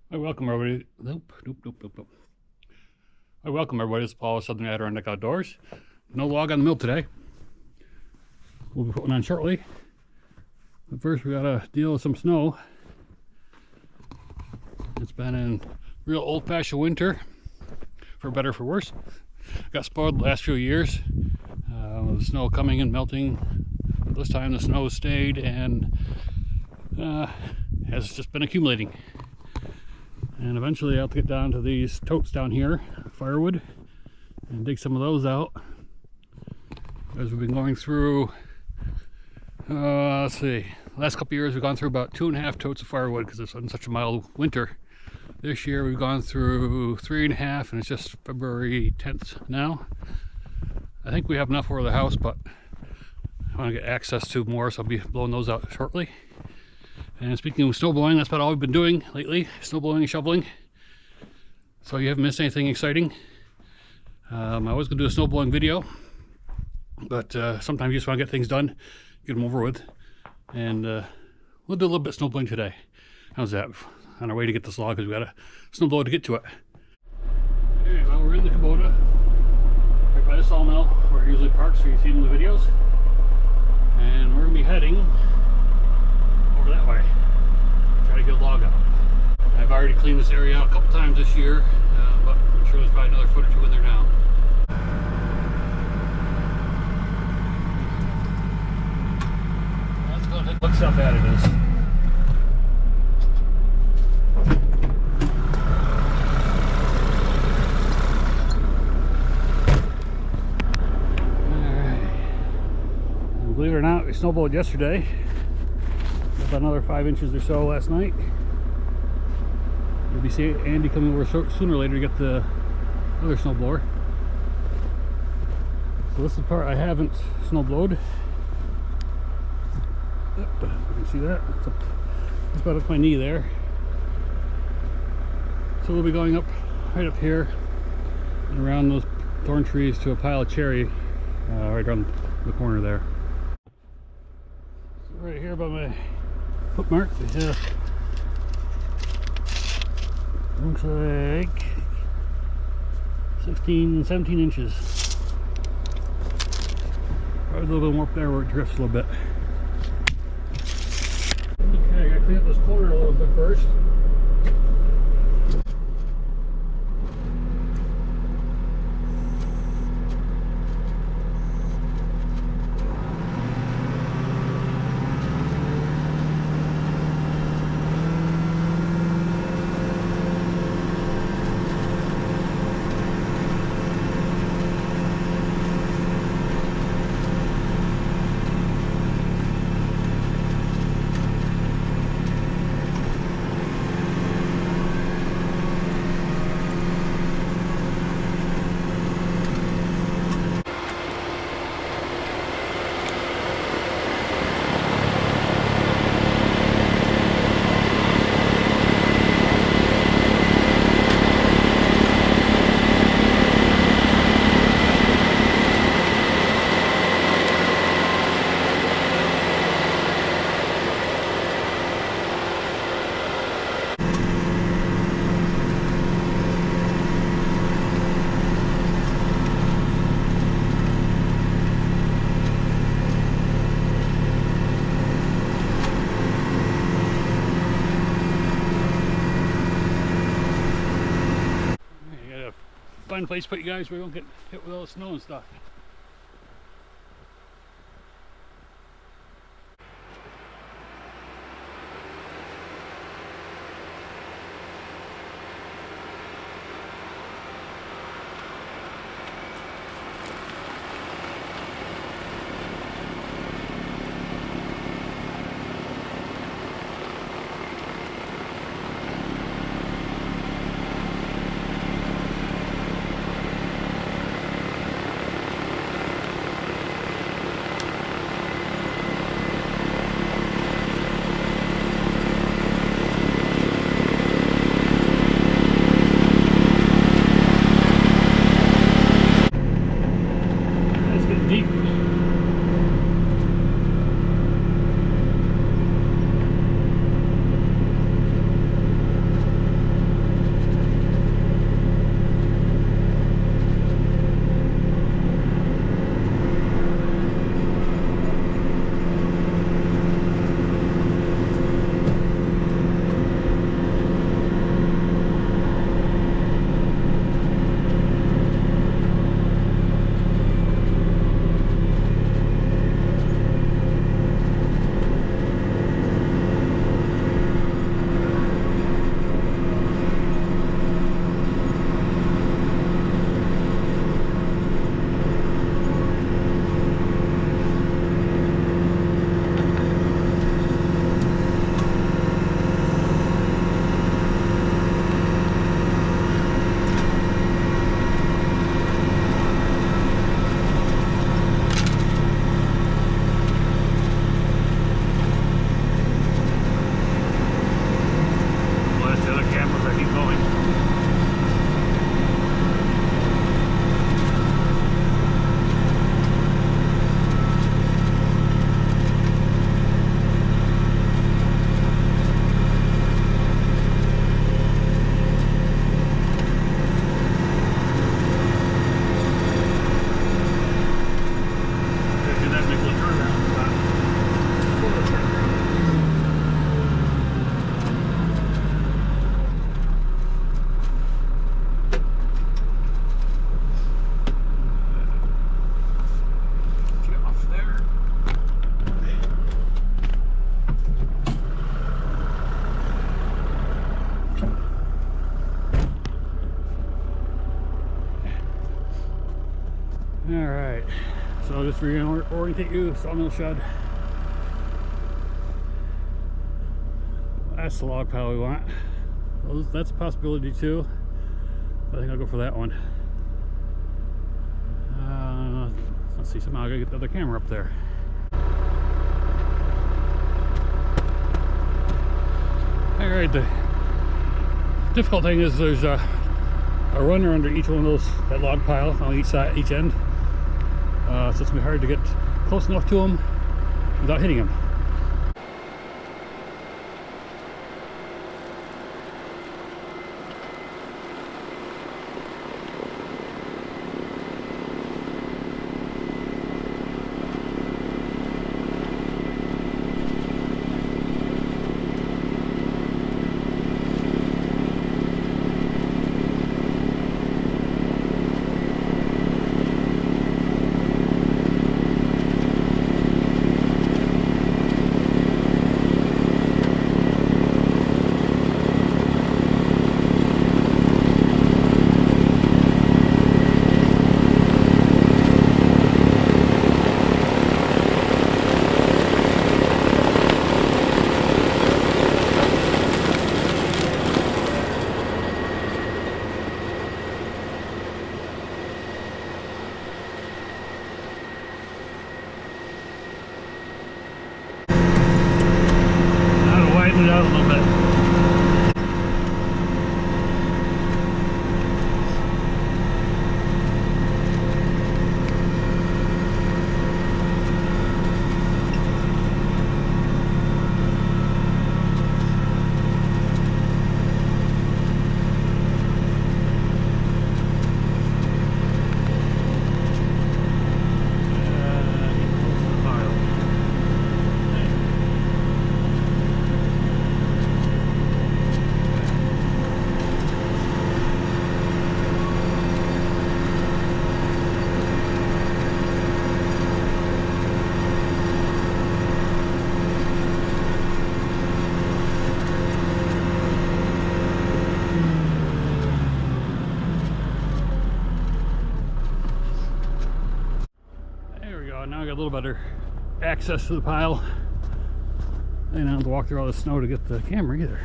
I welcome everybody. I welcome everybody. This is Paul with Southern Adirondack Outdoors. No log on the mill today. We'll be putting on shortly. But first, we gotta deal with some snow. It's been a real old-fashioned winter, for better or for worse. Got spoiled the last few years. With the snow coming and melting. This time the snow stayed and has just been accumulating. And eventually I'll have to get down to these totes down here, firewood, and dig some of those out. As we've been going through, let's see, the last couple of years we've gone through about 2.5 totes of firewood because it's been such a mild winter. This year we've gone through 3.5, and it's just February 10th now. I think we have enough for the house, but I want to get access to more, so I'll be blowing those out shortly. And speaking of snow blowing, that's about all we've been doing lately, snow blowing and shoveling. So you haven't missed anything exciting. I was going to do a snow blowing video, but sometimes you just want to get things done, get them over with. And we'll do a little bit of snow blowing today. How's that? On our way to get this log, because we got a snow blower to get to it. Okay, well, we're in the Kubota, right by the sawmill, where it usually parks, so you see them in the videos. And we're going to be heading over that way, try to get a log out. I've already cleaned this area out a couple times this year, but I'm sure there's probably another foot or two in there now. Let's go take a look, see how bad it is. Alright. Believe it or not, we snowblowed yesterday. About another 5 inches or so last night. You'll be seeing Andy coming over sooner or later to get the other snowblower. So this is the part I haven't snowblowed. Yep, you can see that. It's about up to my knee there. So we'll be going up right up here and around those thorn trees to a pile of cherry right around the corner there. So right here by my foot mark, we have, looks like 17 inches. Probably a little bit more up there where it drifts a little bit. Okay, I gotta clean up this corner a little bit first. Find a place to put you guys where we won't get hit with all the snow and stuff. So just reorientate you, sawmill shed. That's the log pile we want. That's a possibility too. I think I'll go for that one. Let's see, somehow I gotta get the other camera up there. Alright, the difficult thing is there's a runner under each one of those, that log pile on each side, each end. So it's gonna be hard to get close enough to them without hitting them. It out a little bit. Now I got a little better access to the pile. I don't have to walk through all the snow to get the camera either.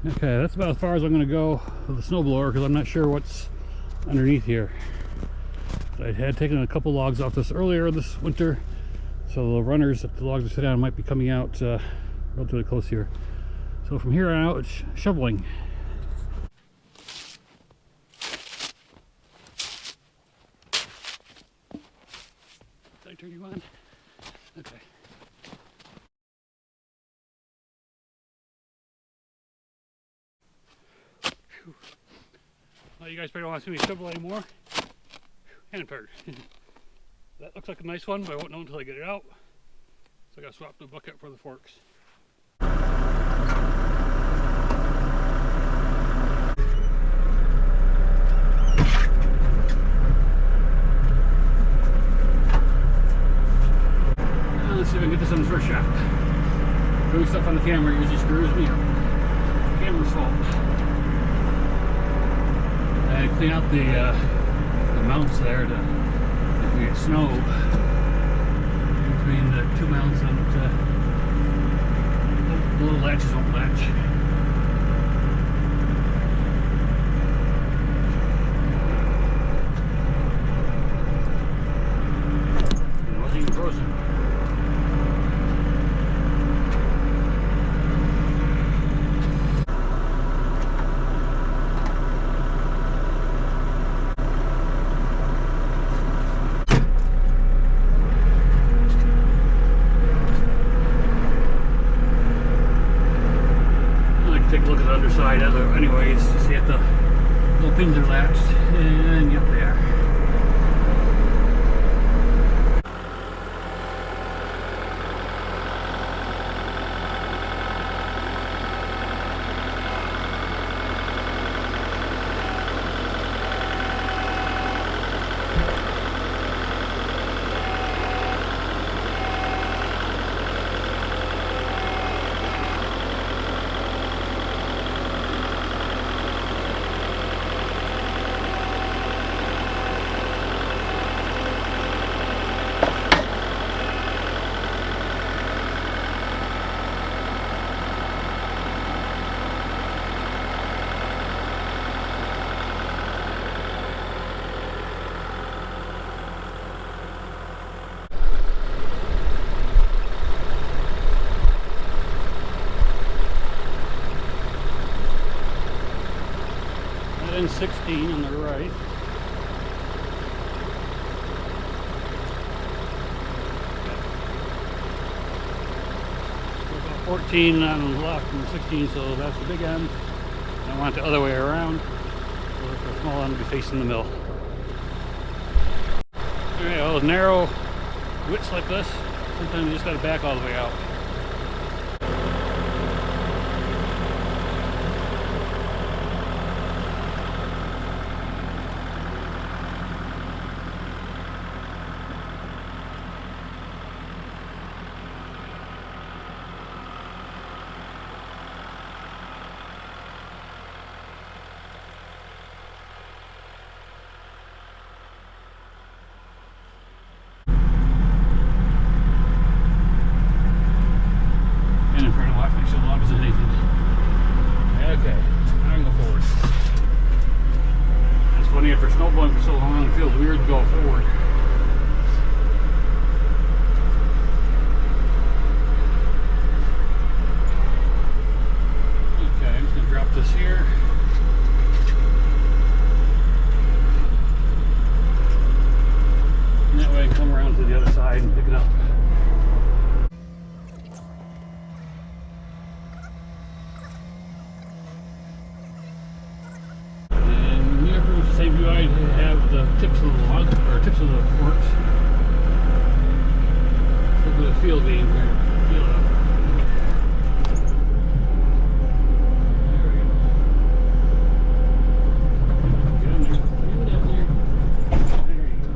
Okay, that's about as far as I'm going to go with the snowblower because I'm not sure what's underneath here. I had taken a couple logs off this earlier this winter, so the runners that the logs are sitting on might be coming out relatively close here. So from here on out, it's shoveling. Did I turn you on? Okay. Whew. Well, you guys probably don't want to see me shovel anymore. And tired. That looks like a nice one, but I won't know until I get it out. So I gotta swap the bucket for the forks. Let's see if I can get this on the first shot. Doing stuff on the camera usually screws me up. Camera's fault. I clean out the mounts there to if we get snow between the two mounts and the little latches won't latch. It wasn't even frozen. Take a look at the underside anyways to see if the little pins are latched, and yep, they are. 16 on the right. 14 on the left and 16, so that's the big end. I want it the other way around, so the small end will be facing the mill. Alright, well, narrow widths like this, sometimes you just got to back all the way out. After snowblowing for so long, it feels weird to go forward. Okay, I'm just going to drop this here. And that way I can come around to the other side and pick it up. Same view I have the tips of the log, or tips of the forks. Look at the field being here. Feel it up. There we go. Get in there. Get in there. There you go.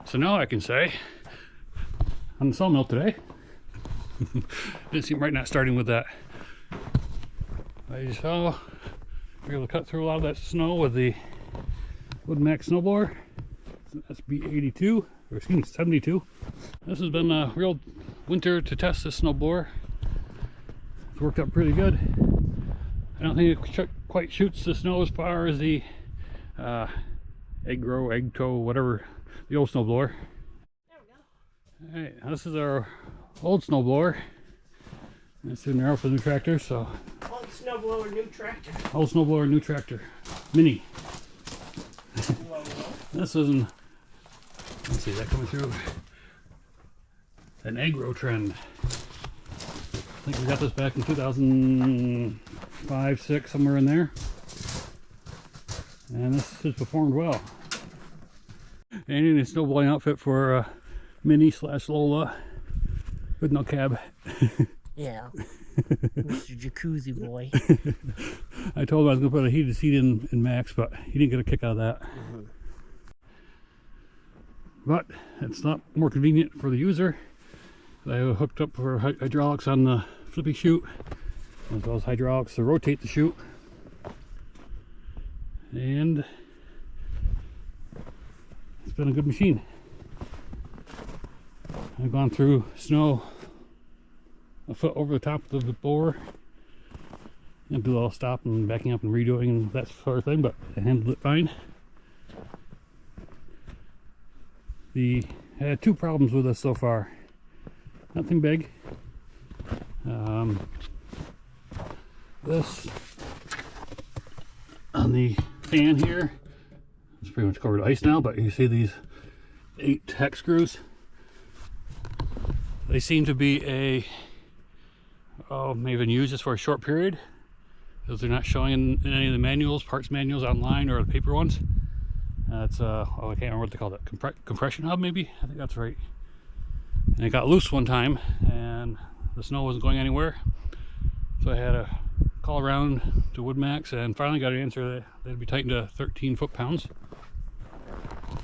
So now I can say, on the sawmill today, didn't seem right not starting with that. I saw we were able to cut through a lot of that snow with the WoodMaxx snowblower. It's an SB72, or excuse me, 72. This has been a real winter to test this snowblower. It's worked out pretty good. I don't think it quite shoots the snow as far as the Agro, whatever, the old snowblower. There we go. Alright, this is our old snowblower. It's in there for the new tractor, so. Old snowblower, new tractor. Old snowblower, new tractor. Mini. This isn't, let's see, is that coming through? An Agro trend. I think we got this back in 2005, 6, somewhere in there. And this has performed well. And in a snowblowing outfit for a Mini / Lola with no cab. Yeah, Mr. Jacuzzi boy. I told him I was going to put a heated seat in Max, but he didn't get a kick out of that. But it's not more convenient for the user. I hooked up for hydraulics on the flippy chute, as well as hydraulics to rotate the chute. And it's been a good machine. I've gone through snow a foot over the top of the blower and do all stop and backing up and redoing and that sort of thing, but I handled it fine. I had two problems with this so far. Nothing big. This on the fan here, it's pretty much covered in ice now, but you see these 8 hex screws. They seem to be may have been used just for a short period, because they're not showing in any of the manuals, parts manuals online, or the paper ones. That's I can't remember what they call it, compression hub maybe, I think that's right. And it got loose one time and the snow wasn't going anywhere, so I had to call around to WoodMaxx and finally got an answer that they'd be tightened to 13 foot-pounds.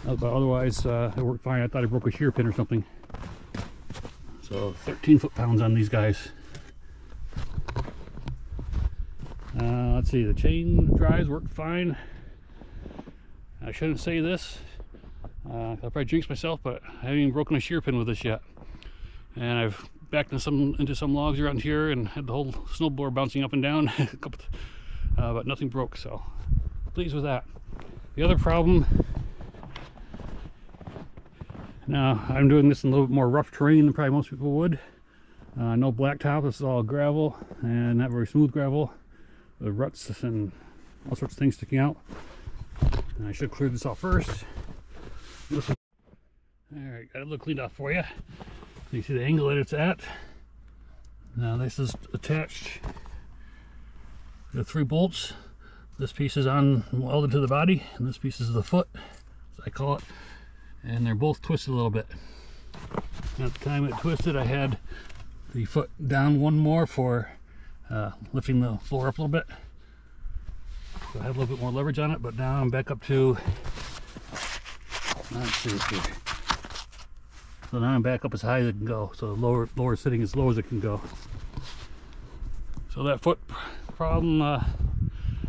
But otherwise it worked fine. I thought I broke a shear pin or something. So 13 foot-pounds on these guys. Let's see, the chain drives worked fine. I shouldn't say this, I'll probably jinx myself, but I haven't even broken a shear pin with this yet. And I've backed into some logs around here and had the whole snowblower bouncing up and down, but nothing broke, so pleased with that. The other problem, now I'm doing this in a little bit more rough terrain than probably most people would. No blacktop, this is all gravel, and not very smooth gravel. The ruts and all sorts of things sticking out. And I should clear this off first. Alright, got it a little cleaned off for you. You see the angle that it's at. Now this is attached to 3 bolts. This piece is welded to the body, and this piece is the foot, as I call it. And they're both twisted a little bit. And at the time it twisted, I had the foot down one more for lifting the floor up a little bit. So I had a little bit more leverage on it, but now I'm back up to, let's see here. So now I'm back up as high as it can go. So the lower sitting as low as it can go. So that foot problem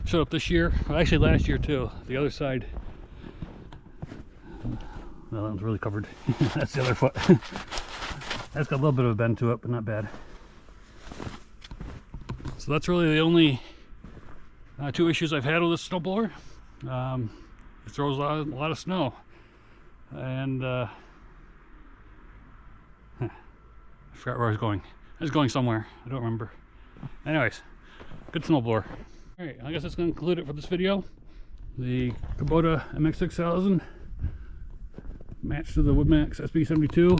showed up this year. Well, actually last year too. The other side, well, that one's really covered. That's the other foot. That's got a little bit of a bend to it, but not bad. So that's really the only 2 issues I've had with this snowblower. It throws a lot of snow, and I forgot where I was going. I was going somewhere. I don't remember. Anyways, good snowblower. All right, I guess that's going to conclude it for this video. The Kubota MX6000 matched to the WoodMaxx SB72.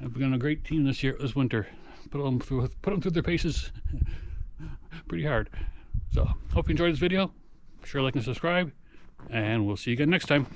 I've been on a great team this winter. Put them through their paces pretty hard. So, hope you enjoyed this video. Be sure to like and subscribe, and we'll see you again next time.